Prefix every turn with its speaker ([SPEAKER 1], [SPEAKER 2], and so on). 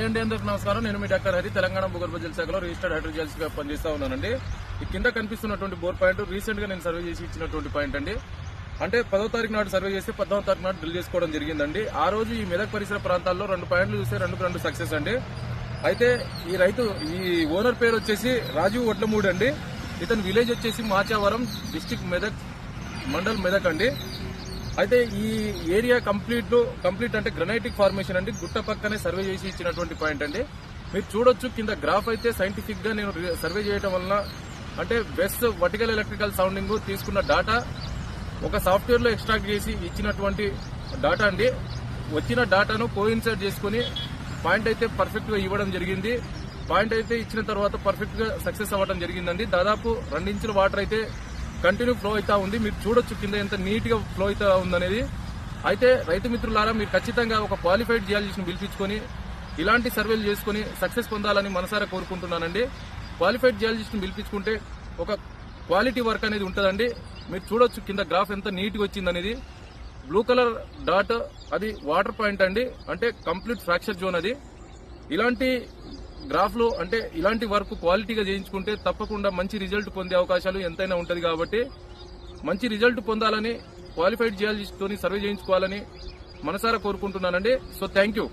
[SPEAKER 1] అండి, అందరికి నమస్కారం. నేను మీ డాక్టర్ హరి, తెలంగాణ భూగర్భ జల శాఖలో రిజిస్టర్డ్ హైడ్రోజియాలజిస్ట్ గా పనిచేస్తా ఉన్నానండి. ఈ కింద కనిపిస్తున్నటువంటి బోర్ పాయింట్ రీసెంట్ గా నేను సర్వే చేసి ఇచ్చినటువంటి పాయింట్ అండి. అంటే 10వ తారీఖు నాడు సర్వే చేస్తే 14వ తారీఖు నాడు డ్రిల్ చేసుకోవడం జరిగిందండి. ఆ రోజు ఈ మెదక్ పరిసర ప్రాంతాల్లో 2 పాయింట్లు చూస్తే 2 సక్సెస్ అండి. అయితే ఈ రైతు, ఈ ఓనర్ పేరు వచ్చేసి రాజీవ్ వడ్లమూడి అండి. ఇతని విలేజ్ వచ్చేసి మాచావరం, డిస్టిక్ మెదక్, మండల్ మెదక్ అండి. అయితే ఈ ఏరియా కంప్లీట్ అంటే గ్రనైటిక్ ఫార్మేషన్ అండి. గుట్ట పక్కనే సర్వే చేసి ఇచ్చినటువంటి పాయింట్ అండి. మీరు చూడొచ్చు కింద గ్రాఫ్ అయితే సైంటిఫిక్ గా నేను సర్వే చేయడం వలన అంటే బెస్ట్ వర్టికల్ ఎలక్ట్రికల్ సౌండింగ్ తీసుకున్న డాటా ఒక సాఫ్ట్వేర్ లో ఎక్స్ట్రాక్ట్ చేసి ఇచ్చినటువంటి డాటా అండి. వచ్చిన డాటాను కోయిన్సైడ్ చేసుకుని పాయింట్ అయితే పర్ఫెక్ట్ గా ఇవ్వడం జరిగింది. పాయింట్ అయితే ఇచ్చిన తర్వాత పర్ఫెక్ట్ గా సక్సెస్ అవ్వడం జరిగిందండి. దాదాపు 2 ఇంచుల వాటర్ అయితే కంటిన్యూ ఫ్లో అవుతా ఉంది. మీరు చూడొచ్చు కింద ఎంత నీట్ గా ఫ్లో అవుతా ఉందనేది. అయితే రైతు మిత్రులారా, మీరు ఖచ్చితంగా ఒక క్వాలిఫైడ్ జియాలజిస్ట్ ని పిలిపించుకొని ఇలాంటి సర్వేలు చేసుకుని సక్సెస్ పొందాలని మనసారా కోరుకుంటున్నానండి. క్వాలిఫైడ్ జియాలజిస్ట్ ని పిలిపించుకుంటే ఒక క్వాలిటీ వర్క్ అనేది ఉంటుందండి. మీరు చూడొచ్చు కింద గ్రాఫ్ ఎంత నీట్ గా వచ్చిందనేది. బ్లూ కలర్ డాట్ అది వాటర్ పాయింట్ అండి, అంటే కంప్లీట్ ఫ్రాక్చర్ జోన్ అది. ఇలాంటి గ్రాఫ్లు అంటే ఇలాంటి వర్క్ క్వాలిటీగా చేయించుకుంటే తప్పకుండా మంచి రిజల్ట్ పొందే అవకాశాలు ఎంతైనా ఉంటుంది. కాబట్టి మంచి రిజల్ట్ పొందాలని క్వాలిఫైడ్ జియాలజిస్ట్ తోని సర్వే చేయించుకోవాలని మనసారా కోరుకుంటున్నానండి. So thank you.